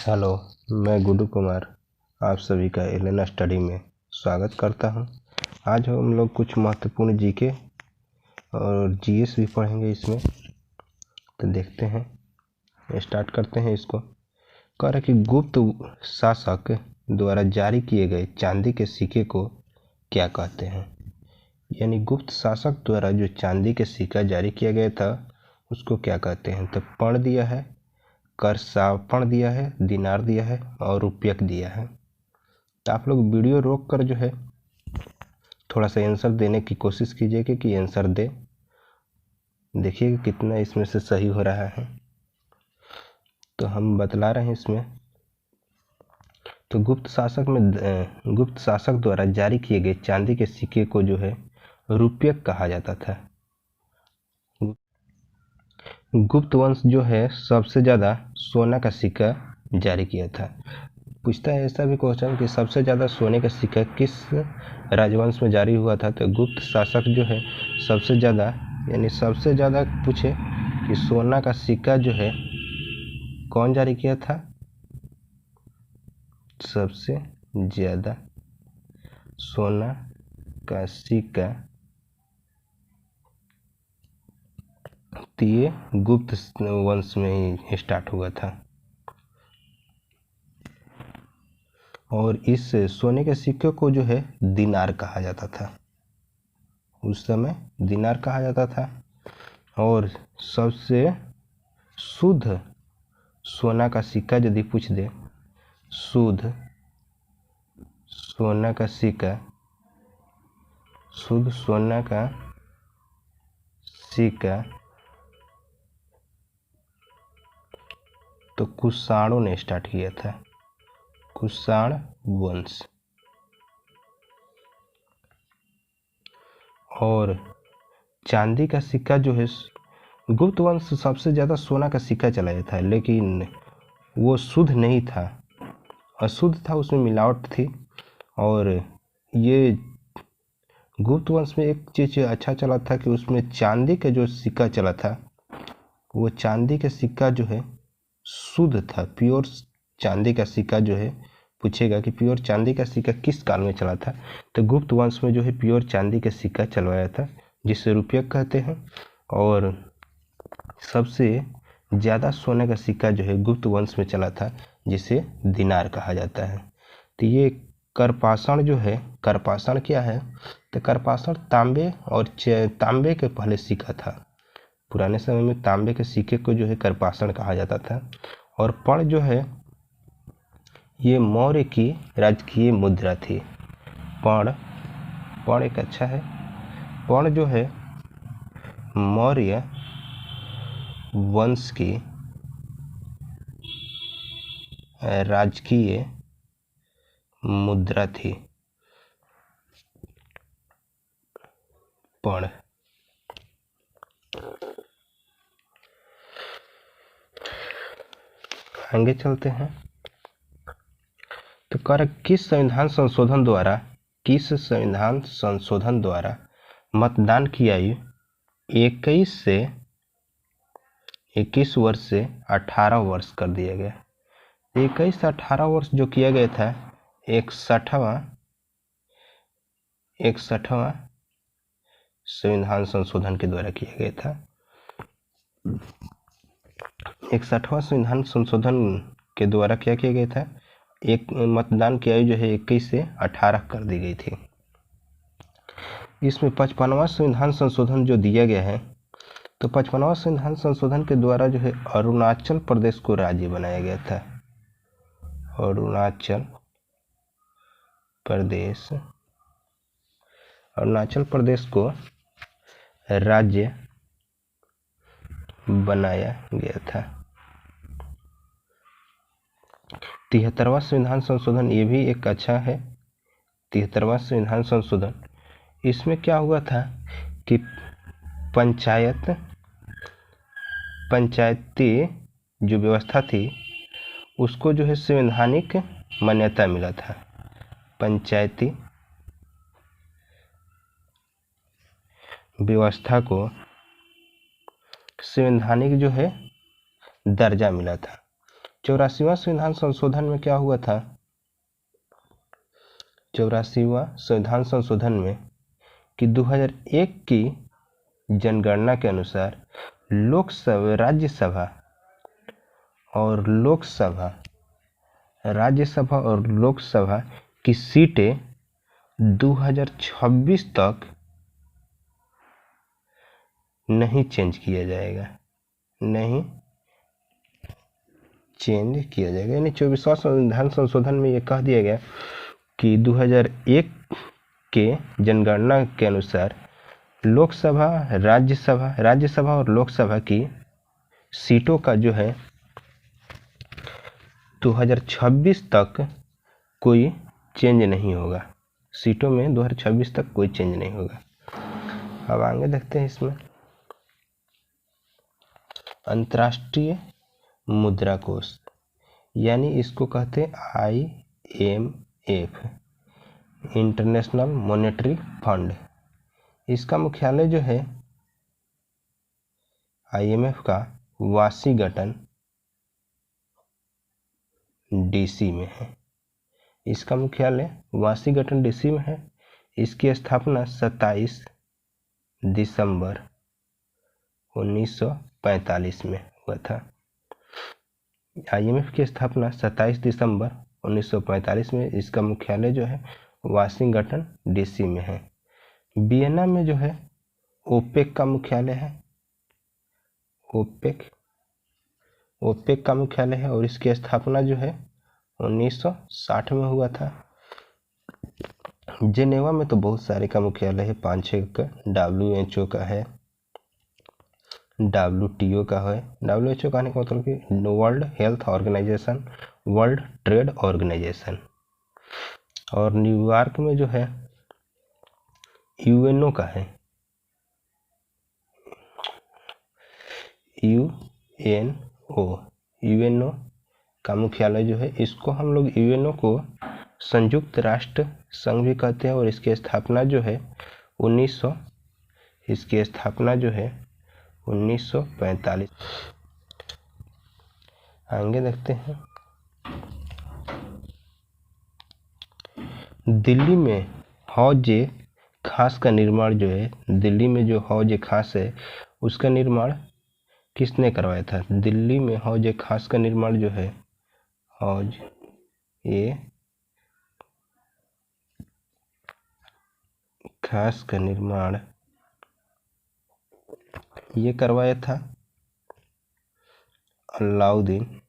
Hello, मैं गुड्डू कुमार आप सभी का एलेना स्टडी में स्वागत करता हूं। आज हम लोग कुछ महत्वपूर्ण जीके और जीएस भी पढ़ेंगे इसमें। तो देखते हैं, स्टार्ट करते हैं इसको। कह रहा है कि गुप्त शासक द्वारा जारी किए गए चांदी के सिक्के को क्या कहते हैं। यानी गुप्त शासक द्वारा जो चांदी के सिक्का जारी किया गया था उसको क्या कहते हैं। तो पण दिया है, करसापण दिया है, दिनार दिया है और रुपयक दिया है। तो आप लोग वीडियो रोक कर जो है थोड़ा सा आंसर देने की कोशिश कीजिएगा कि आंसर दे, देखिए कितना इसमें से सही हो रहा है। तो हम बतला रहे हैं इसमें। तो गुप्त शासक द्वारा जारी किए गए चांदी के सिक्के को जो है रुपयक कहा जाता था। गुप्त वंश जो है सबसे ज़्यादा सोना का सिक्का जारी किया था। पूछता है ऐसा भी क्वेश्चन कि सबसे ज़्यादा सोने का सिक्का किस राजवंश में जारी हुआ था। तो गुप्त शासक जो है सबसे ज़्यादा, यानी सबसे ज़्यादा पूछे कि सोना का सिक्का जो है कौन जारी किया था। सबसे ज़्यादा सोना का सिक्का तो ये गुप्त वंश में ही स्टार्ट हुआ था। और इस सोने के सिक्के को जो है दिनार कहा जाता था। उस समय दिनार कहा जाता था। और सबसे शुद्ध सोना का सिक्का यदि पूछ दे, शुद्ध सोना का सिक्का, शुद्ध सोना का सिक्का तो कुषाणों ने स्टार्ट किया था, कुषाण वंश। और चांदी का सिक्का जो है गुप्त वंश सबसे ज़्यादा सोना का सिक्का चलाया था, लेकिन वो शुद्ध नहीं था, अशुद्ध था, उसमें मिलावट थी। और ये गुप्त वंश में एक चीज़ अच्छा चला था कि उसमें चांदी का जो सिक्का चला था वो चांदी का सिक्का जो है शुद्ध था, प्योर चांदी का सिक्का जो है। पूछेगा कि प्योर चांदी का सिक्का किस काल में चला था। तो गुप्त वंश में जो है प्योर चांदी का सिक्का चलवाया था, जिसे रुपयक कहते हैं। और सबसे ज़्यादा सोने का सिक्का जो है गुप्त वंश में चला था, जिसे दिनार कहा जाता है। तो ये करपाषाण जो है, करपाषाण क्या है। तो करपाषाण तांबे और तांबे के पहले सिक्का था। पुराने समय में तांबे के सिक्के को जो है करपाषाण कहा जाता था। और पण जो है ये मौर्य की राजकीय मुद्रा थी। पण एक अच्छा है। पण जो है मौर्य वंश की राजकीय मुद्रा थी। पण आगे चलते हैं। तो कर किस संविधान संशोधन द्वारा मतदान की आयु 21 वर्ष से 18 वर्ष कर दिया गया। 21 से 18 वर्ष जो किया गया था 61वां संविधान संशोधन के द्वारा किया गया था। 61वां संविधान संशोधन के द्वारा क्या किया गया था, एक मतदान की आयु जो है 21 से 18 कर दी गई थी। इसमें 55वां संविधान संशोधन जो दिया गया है, तो 55वां संविधान संशोधन के द्वारा जो है अरुणाचल प्रदेश को राज्य बनाया गया था। अरुणाचल प्रदेश को राज्य बनाया गया था। 73वां संविधान संशोधन ये भी एक अच्छा है। 73वां संविधान संशोधन, इसमें क्या हुआ था कि पंचायती जो व्यवस्था थी उसको जो है संवैधानिक मान्यता मिला था। पंचायती व्यवस्था को संवैधानिक जो है दर्जा मिला था। 84वां संविधान संशोधन में क्या हुआ था? 84वां संविधान संशोधन में कि 2001 की जनगणना के अनुसार लोकसभा, राज्यसभा और लोकसभा की सीटें 2026 तक नहीं चेंज किया जाएगा, यानी 24वां संविधान संशोधन में यह कह दिया गया कि 2001 के जनगणना के अनुसार लोकसभा, राज्यसभा और लोकसभा की सीटों का जो है 2026 तक कोई चेंज नहीं होगा, सीटों में 2026 तक कोई चेंज नहीं होगा। अब आगे देखते हैं इसमें अंतर्राष्ट्रीय मुद्रा कोष, यानी इसको कहते हैं IMF, इंटरनेशनल मॉनेटरी फंड। इसका मुख्यालय जो है IMF का वाशिंगटन DC में है। इसका मुख्यालय वाशिंगटन DC में है। इसकी स्थापना 27 दिसंबर 1945 में हुआ था। IMF की स्थापना 27 दिसंबर 1945 में। इसका मुख्यालय जो है वाशिंगटन DC में है। वियना में जो है ओपेक का मुख्यालय है, ओपेक का मुख्यालय है और इसकी स्थापना जो है 1960 में हुआ था। जेनेवा में तो बहुत सारे का मुख्यालय है, 5-6 का। WHO का है, WTO का है। WHO कहने का मतलब कि world health organisation, world trade organisation. और न्यूयॉर्क में जो है UNO का है, UNO का मुख्यालय जो है, इसको हम लोग UNO को संयुक्त राष्ट्र संघ भी कहते हैं। और इसकी स्थापना जो है 1945। आगे देखते हैं दिल्ली में हौज खास का निर्माण जो है, दिल्ली में जो हौज खास है उसका निर्माण किसने करवाया था? दिल्ली में हौज खास का निर्माण जो है, हौज खास का निर्माण ये करवाया था अलाउद्दीन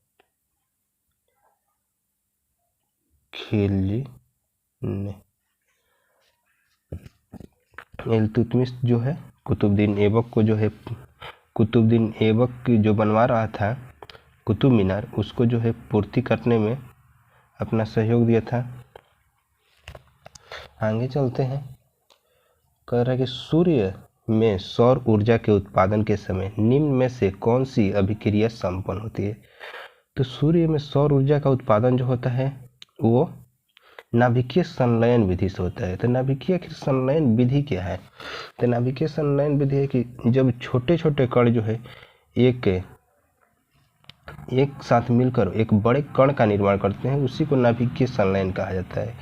खिलजी ने। इल्तुतमिश जो है कुतुबुद्दीन ऐबक को जो है, कुतुबुद्दीन ऐबक जो बनवा रहा था कुतुब मीनार, उसको जो है पूर्ति करने में अपना सहयोग दिया था। आगे चलते हैं। कह रहा है कि सूर्य में सौर ऊर्जा के उत्पादन के समय निम्न में से कौन सी अभिक्रिया संपन्न होती है? तो सूर्य में सौर ऊर्जा का उत्पादन जो होता है वो नाभिकीय संलयन विधि से होता है। तो नाभिकीय संलयन विधि क्या है? तो नाभिकीय संलयन विधि है कि जब छोटे छोटे कण जो है एक साथ मिलकर एक बड़े कण का निर्माण करते हैं, उसी को नाभिकीय संलयन कहा जाता है।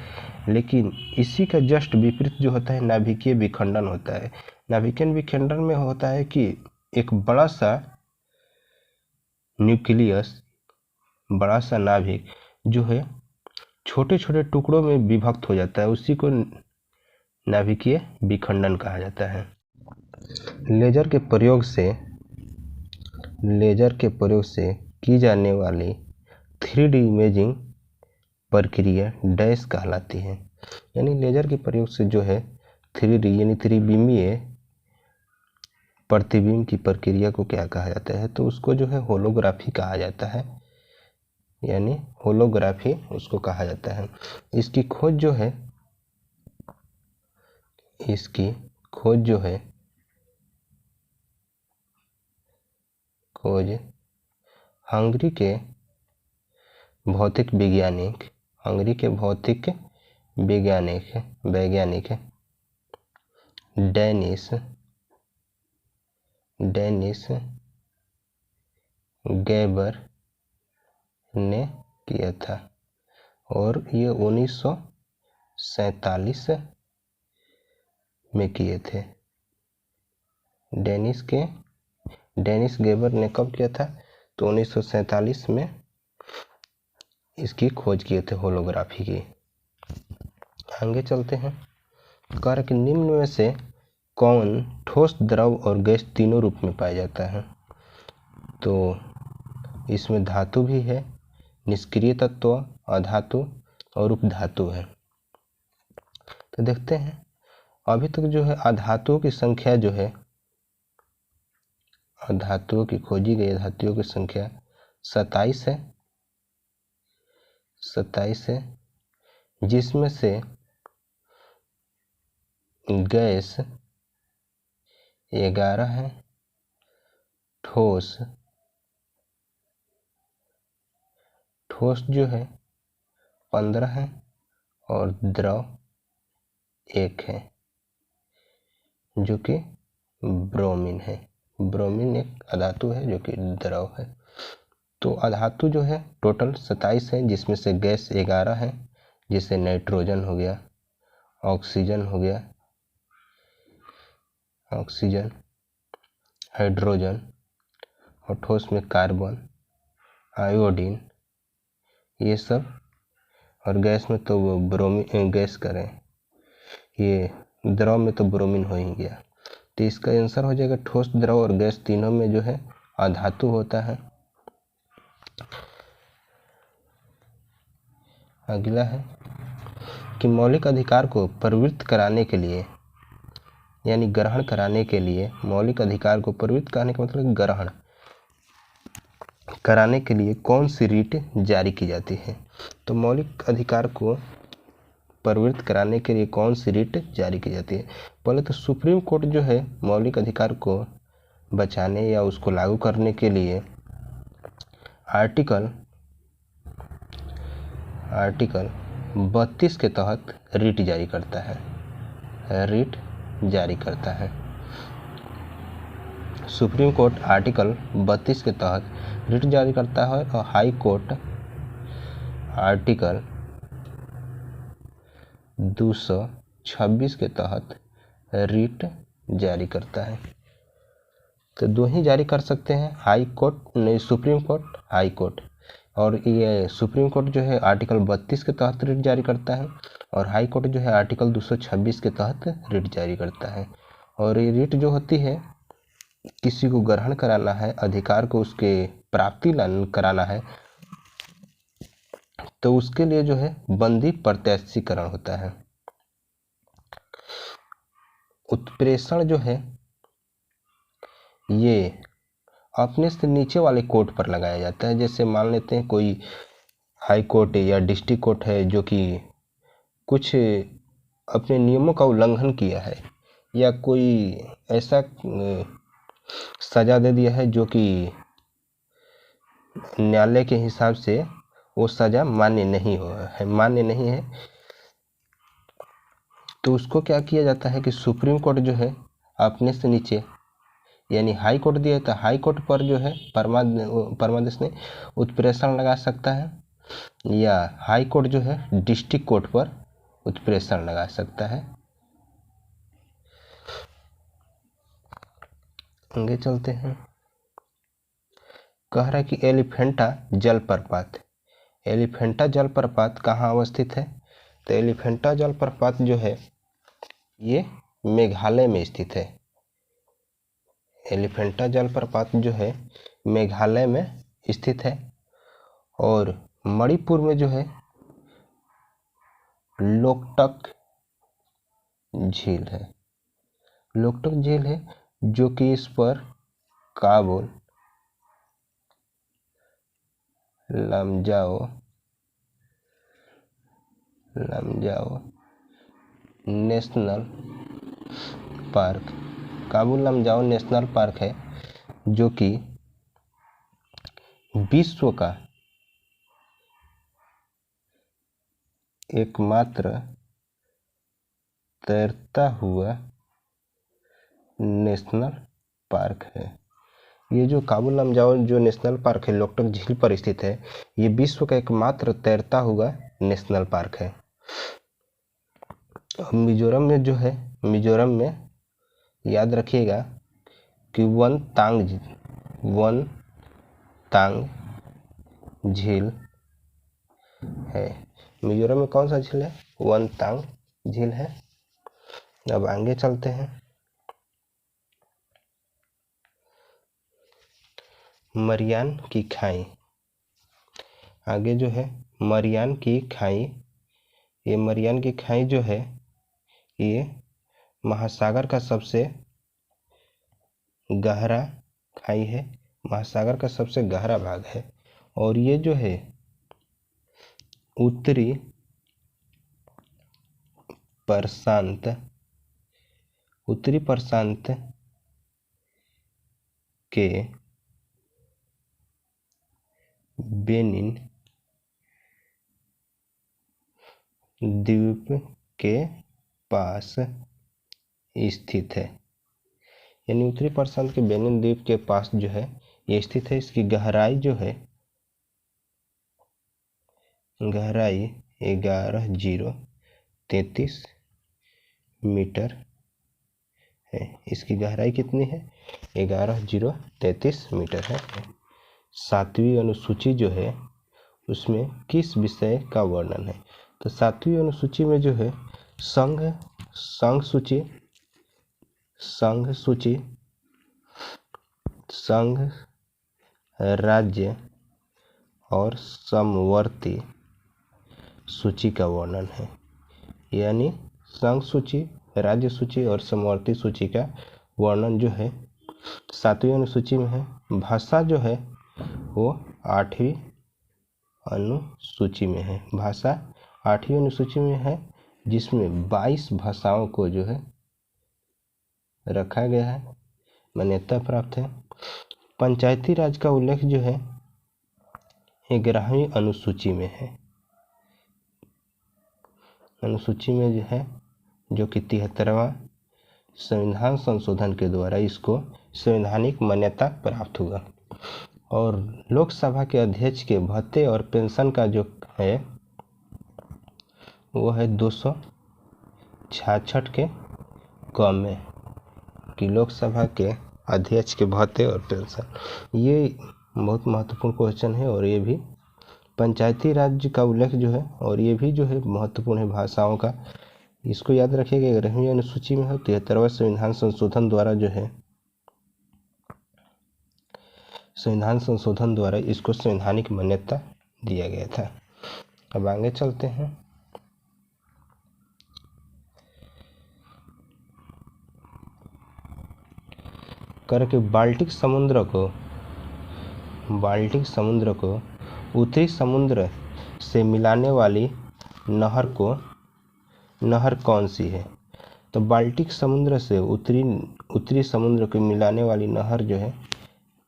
लेकिन इसी का जस्ट विपरीत जो होता है नाभिकीय विखंडन होता है। नाभिकीय विखंडन में होता है कि एक बड़ा सा न्यूक्लियस, बड़ा सा नाभिक जो है छोटे छोटे टुकड़ों में विभक्त हो जाता है, उसी को नाभिकीय विखंडन कहा जाता है। लेजर के प्रयोग से की जाने वाली 3D इमेजिंग प्रक्रिया डैश कहलाती है। यानी लेजर के प्रयोग से जो है 3D यानी त्रिविमीय प्रतिबिंब की प्रक्रिया को क्या कहा जाता है? तो उसको जो है होलोग्राफी कहा जाता है, यानी होलोग्राफी उसको कहा जाता है। इसकी खोज जो है हंगरी के भौतिक वैज्ञानिक डेनिस गैबर ने किया था और ये 1947 में किए थे। डेनिस गेबर ने कब किया था? तो 1947 में इसकी खोज किए थे होलोग्राफी की। आगे चलते हैं। कह रहा कि निम्न में से कौन ठोस, द्रव और गैस तीनों रूप में पाया जाता है? तो इसमें धातु भी है, निष्क्रिय तत्व, अधातु और उपधातु है। तो देखते हैं। अभी तक जो है अधातुओं की संख्या जो है, धातुओं की खोजी गई धातुओं की संख्या 27 है। 27 है, जिसमें से गैस 11 है, ठोस जो है 15 है और द्रव 1 है, जो कि ब्रोमीन है। ब्रोमीन एक अधातु है जो कि द्रव है। तो अधातु जो है टोटल 27 है, जिसमें से गैस 11 है, जैसे नाइट्रोजन हो गया, ऑक्सीजन हो गया, हाइड्रोजन, और ठोस में कार्बन, आयोडीन, ये सब। और गैस में तो वो ब्रोमीन, गैस करें ये द्रव में तो ब्रोमीन हो ही गया। तो इसका आंसर हो जाएगा ठोस, द्रव और गैस तीनों में जो है अधातु होता है। अगला है कि मौलिक अधिकार को प्रवृत्त कराने के लिए, यानी ग्रहण कराने के लिए, मौलिक अधिकार को प्रवृत्त कराने का मतलब ग्रहण कराने के लिए कौन सी रीट जारी की जाती है? तो मौलिक अधिकार को प्रवृत्त कराने के लिए कौन सी रीट जारी की जाती है? पहले तो सुप्रीम कोर्ट जो है मौलिक अधिकार को बचाने या उसको लागू करने के लिए आर्टिकल 32 के तहत रीट जारी करता है। सुप्रीम कोर्ट आर्टिकल 32 के तहत रीट जारी करता है और हाई कोर्ट आर्टिकल 226 के तहत रीट जारी करता है। तो दो ही जारी कर सकते हैं, हाई कोर्ट नहीं, सुप्रीम कोर्ट, हाई कोर्ट। और ये सुप्रीम कोर्ट जो है आर्टिकल 32 के तहत रीट जारी करता है और हाई कोर्ट जो है आर्टिकल 226 के तहत रीट जारी करता है। और ये रीट जो होती है, किसी को ग्रहण कराना है, अधिकार को उसके प्राप्ति कराना है, तो उसके लिए जो है बंदी प्रत्याशीकरण होता है। उत्प्रेषण जो है ये अपने से नीचे वाले कोर्ट पर लगाया जाता है। जैसे मान लेते हैं कोई हाई कोर्ट या डिस्ट्रिक्ट कोर्ट है जो कि कुछ अपने नियमों का उल्लंघन किया है या कोई ऐसा सजा दे दिया है जो कि न्यायालय के हिसाब से वो सजा मान्य नहीं है, तो उसको क्या किया जाता है कि सुप्रीम कोर्ट जो है अपने से नीचे, यानी हाई कोर्ट दिया था, हाई कोर्ट पर जो है परमादेश ने उत्प्रेषण लगा सकता है, या हाई कोर्ट जो है डिस्ट्रिक्ट कोर्ट पर उत्प्रेषण लगा सकता है। आगे चलते हैं। कह रहा है कि एलिफेंटा जलप्रपात कहाँ अवस्थित है? तो एलिफेंटा जलप्रपात जो है ये मेघालय में स्थित है। एलिफेंटा जलप्रपात जो है मेघालय में स्थित है और मणिपुर में जो है लोकटक झील है, जो कि इस पर Kabul Lamjao national park, Kabul Lamjao national park है, जो कि विश्व का एकमात्र तैरता हुआ नेशनल पार्क है। ये जो काबुल लमजाओ जो नेशनल पार्क है लोकटक झील पर स्थित है, ये विश्व का एकमात्र तैरता हुआ नेशनल पार्क है। मिजोरम में जो है, मिजोरम में याद रखिएगा कि वन तांग झील है। मिजोरम में कौन सा झील है? वन तांग झील है। अब आगे चलते हैं। मरियान की खाई, आगे जो है मरियान की खाई, ये मरियान की खाई जो है ये महासागर का सबसे गहरा खाई है, महासागर का सबसे गहरा भाग है। और ये जो है उत्तरी प्रशांत के बेनिन द्वीप के पास स्थित है। यानी उत्तरी प्रशांत के बेनिन द्वीप के पास जो है ये स्थित है। इसकी गहराई जो है, गहराई 11,033 मीटर है। इसकी गहराई कितनी है? 11,033 मीटर है। 7वीं अनुसूची जो है उसमें किस विषय का वर्णन है? तो 7वीं अनुसूची में जो है संघ सूची, संघ राज्य और समवर्ती सूची का वर्णन है। यानी संघ सूची, राज्य सूची और समवर्ती सूची का वर्णन जो है 7वीं अनुसूची में है। भाषा जो है वो 8वीं अनुसूची में है। भाषा 8वीं अनुसूची में है, जिसमें 22 भाषाओं को जो है रखा गया है, मान्यता प्राप्त है। पंचायती राज का उल्लेख जो है 11वीं अनुसूची में है। अनुसूची में जो है, जो कि 73वां संविधान संशोधन के द्वारा इसको संवैधानिक मान्यता प्राप्त हुआ। और लोकसभा के अध्यक्ष के भत्ते और पेंशन का जो है वो है 266 के कम में कि लोकसभा के अध्यक्ष के भत्ते और पेंशन। ये बहुत महत्वपूर्ण क्वेश्चन है। और ये भी पंचायती राज का उल्लेख जो है, और ये भी जो है महत्वपूर्ण है भाषाओं का, इसको याद रखिएगा। 11वीं अनुसूची में है। 73वां संविधान संशोधन द्वारा जो है, संविधान संशोधन द्वारा इसको संवैधानिक मान्यता दिया गया था। अब आगे चलते हैं। करके बाल्टिक समुद्र को उत्तरी समुद्र से मिलाने वाली नहर कौन सी है? तो बाल्टिक समुद्र से उत्तरी समुद्र को मिलाने वाली नहर जो है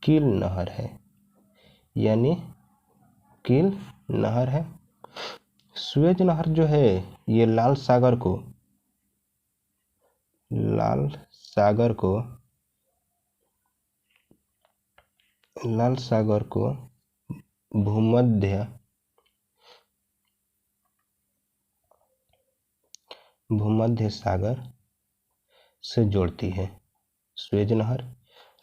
कील नहर है। यानी कील नहर है। सुएज नहर जो है ये लाल सागर को भूमध्य सागर से जोड़ती है। सुएज नहर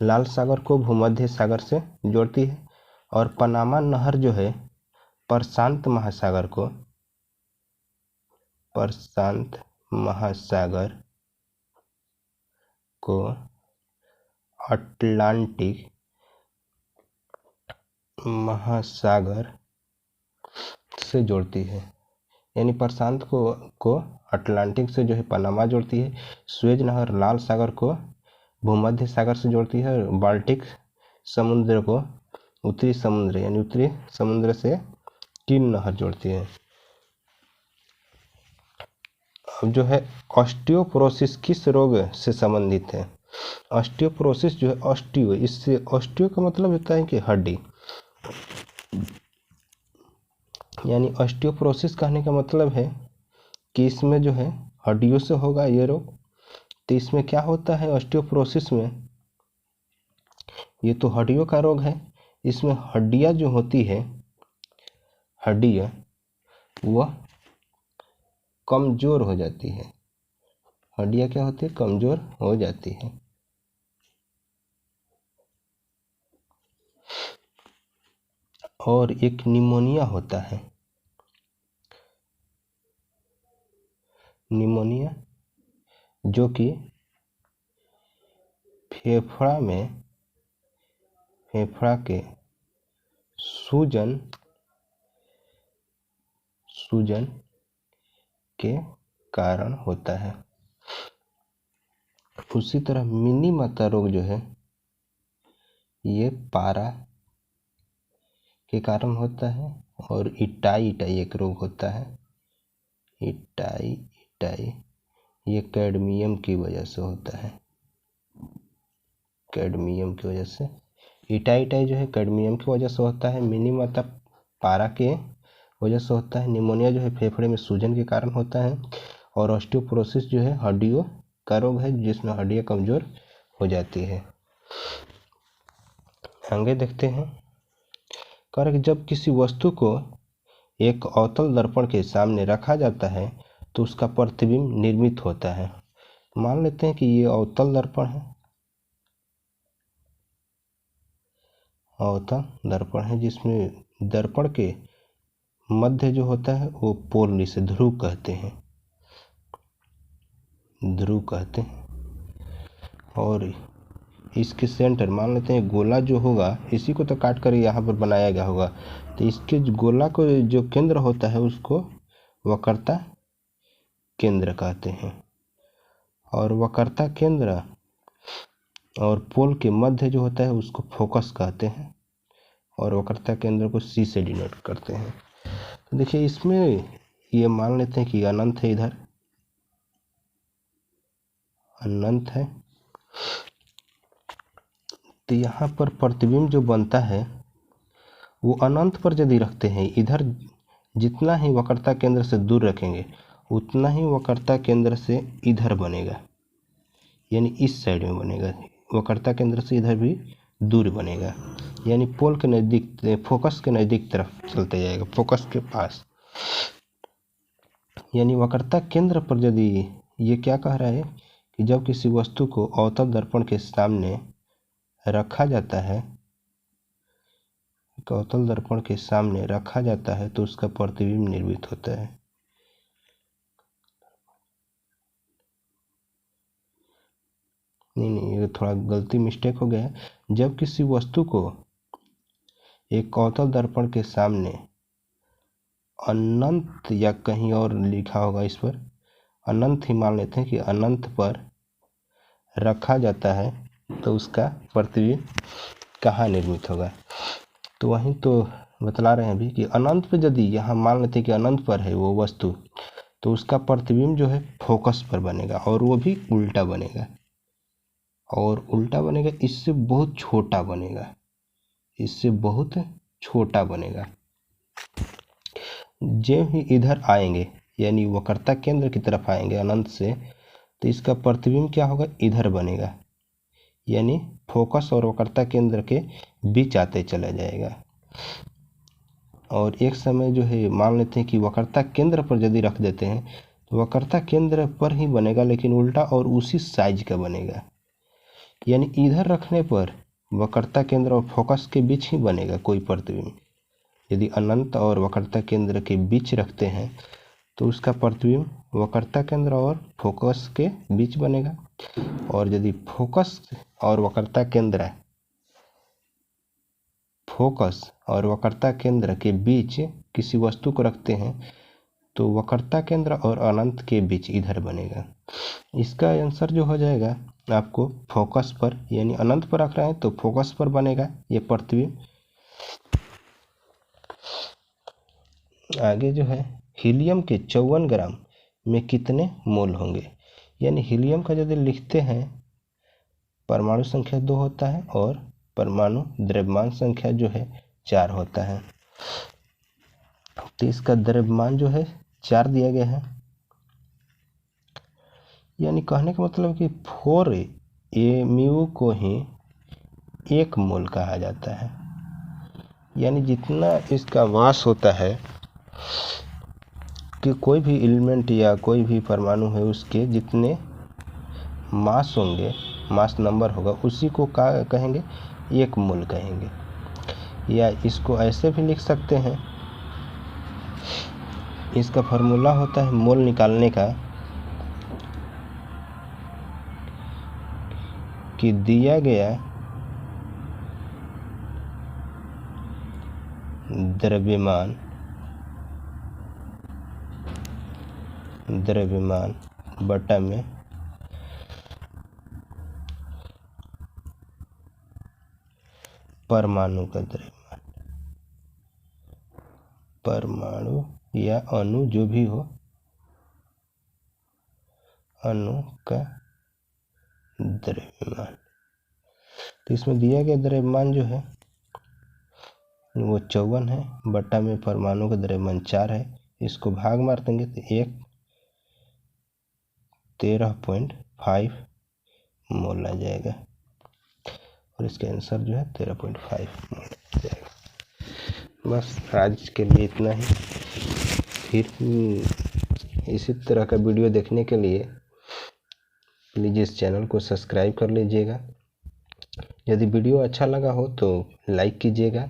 लाल सागर को भूमध्य सागर से जोड़ती है। और पनामा नहर जो है प्रशांत महासागर को अटलांटिक महासागर से जोड़ती है। यानी प्रशांत को अटलांटिक से जो है पनामा जोड़ती है। सुएज नहर लाल सागर को भूमध्य सागर से जोड़ती है। और बाल्टिक समुद्र को उत्तरी समुद्र यानी उत्तरी समुद्र से कील नहर जोड़ती है। अब जो है ऑस्टियोपोरोसिस किस रोग से संबंधित है? ऑस्टियोपोरोसिस जो है इससे ऑस्टियो का मतलब होता है कि हड्डी, यानी ऑस्टियोपोरोसिस कहने का मतलब है कि इसमें जो है हड्डियों से होगा ये रोग। तो इसमें क्या होता है ऑस्टियोपोरोसिस में? ये तो हड्डियों का रोग है। इसमें हड्डियाँ जो होती है, हड्डियाँ वह कमज़ोर हो जाती है। हड्डियाँ क्या होती है? कमज़ोर हो जाती है। और एक निमोनिया होता है। निमोनिया जो कि फेफड़ा के सूजन के कारण होता है। उसी तरह मिनी माता रोग जो है ये पारा के कारण होता है। और इटाई एक रोग होता है। इटाई ये कैडमियम की वजह से होता है। कैडमियम की वजह से इटाई जो है कैडमियम की वजह से होता है। मिनी माता पारा के वजह से होता है। निमोनिया जो है फेफड़े में सूजन के कारण होता है। और ऑस्टियोपोरोसिस जो है हड्डियों का रोग है, जिसमें हड्डियाँ कमज़ोर हो जाती है। आगे देखते हैं। कह कि जब किसी वस्तु को एक अवतल दर्पण के सामने रखा जाता है तो उसका प्रतिबिंब निर्मित होता है। मान लेते हैं कि ये अवतल दर्पण है। अवतल दर्पण है जिसमें दर्पण के मध्य जो होता है वो पोल, इसे ध्रुव कहते हैं। और इसके सेंटर मान लेते हैं गोला जो होगा, इसी को तो काट कर यहाँ पर बनाया गया होगा, तो इसके गोला को जो केंद्र होता है उसको वक्रता केंद्र कहते हैं। और वक्रता केंद्र और पोल के मध्य जो होता है उसको फोकस कहते हैं। और वक्रता केंद्र को C से डिनोट करते हैं। तो देखिए इसमें ये मान लेते हैं कि अनंत है, इधर अनंत है। तो यहाँ पर प्रतिबिंब जो बनता है वो अनंत पर यदि रखते हैं, इधर जितना ही वक्रता केंद्र से दूर रखेंगे उतना ही वक्रता केंद्र से इधर बनेगा, यानी इस साइड में बनेगा। वक्रता केंद्र से इधर भी दूर बनेगा, यानी पोल के नज़दीक, फोकस के नज़दीक तरफ चलते जाएगा, फोकस के पास। यानी वक्रता केंद्र पर यदि ये क्या कह रहा है कि जब किसी वस्तु को अवतल दर्पण के सामने रखा जाता है, अवतल दर्पण के सामने रखा जाता है तो उसका प्रतिबिंब निर्मित होता है। नहीं, ये थोड़ा गलती मिस्टेक हो गया है। जब किसी वस्तु को एक अवतल दर्पण के सामने अनंत, या कहीं और लिखा होगा इस पर अनंत ही मान लेते हैं कि अनंत पर रखा जाता है तो उसका प्रतिबिंब कहाँ निर्मित होगा। तो वहीं तो बतला रहे हैं अभी कि अनंत पे यदि यहाँ मान लेते हैं कि अनंत पर है वो वस्तु, तो उसका प्रतिबिंब जो है फोकस पर बनेगा, और वो भी उल्टा बनेगा। और उल्टा बनेगा, इससे बहुत छोटा बनेगा, इससे बहुत छोटा बनेगा। जब ही इधर आएंगे यानी वक्रता केंद्र की तरफ आएंगे अनंत से, तो इसका प्रतिबिंब क्या होगा? इधर बनेगा, यानी फोकस और वक्रता केंद्र के बीच आते चला जाएगा। और एक समय जो है मान लेते हैं कि वक्रता केंद्र पर यदि रख देते हैं तो वक्रता केंद्र पर ही बनेगा, लेकिन उल्टा और उसी साइज का बनेगा। यानी इधर रखने पर वक्रता केंद्र और फोकस के बीच ही बनेगा कोई प्रतिबिंब। यदि अनंत और वक्रता केंद्र के बीच रखते हैं तो उसका प्रतिबिंब वक्रता केंद्र और फोकस के बीच बनेगा। और यदि फोकस और वक्रता केंद्र के बीच किसी वस्तु को रखते हैं तो वक्रता केंद्र और अनंत के बीच इधर बनेगा। इसका आंसर जो हो जाएगा आपको फोकस पर, यानी अनंत पर रख रहे हैं तो फोकस पर बनेगा ये प्रतिबिंब। आगे जो है हीलियम के 54 ग्राम में कितने मोल होंगे। यानी हीलियम का यदि लिखते हैं परमाणु संख्या 2 होता है और परमाणु द्रव्यमान संख्या जो है 4 होता है। तो इसका द्रव्यमान जो है 4 दिया गया है। यानी कहने का मतलब कि 4 mu को ही 1 मोल कहा जाता है। यानी जितना इसका मास होता है कि कोई भी एलिमेंट या कोई भी परमाणु है उसके जितने मास होंगे, मास नंबर होगा, उसी को क्या कहेंगे? 1 मोल कहेंगे। या इसको ऐसे भी लिख सकते हैं, इसका फॉर्मूला होता है मोल निकालने का कि दिया गया द्रव्यमान बटा में परमाणु का द्रव्यमान, परमाणु या अणु जो भी हो, अणु का द्रव्यमान। तो इसमें दिया गया द्रव्यमान जो है वो 54 है, बटा में परमाणु का द्रव्यमान 4 है। इसको भाग मार देंगे तो 13.5 मोल आ जाएगा और इसका आंसर जो है 13.5 मोल आ जाएगा। बस आज के लिए इतना ही। फिर इसी तरह का वीडियो देखने के लिए प्लीज़ इस चैनल को सब्सक्राइब कर लीजिएगा। यदि वीडियो अच्छा लगा हो तो लाइक कीजिएगा।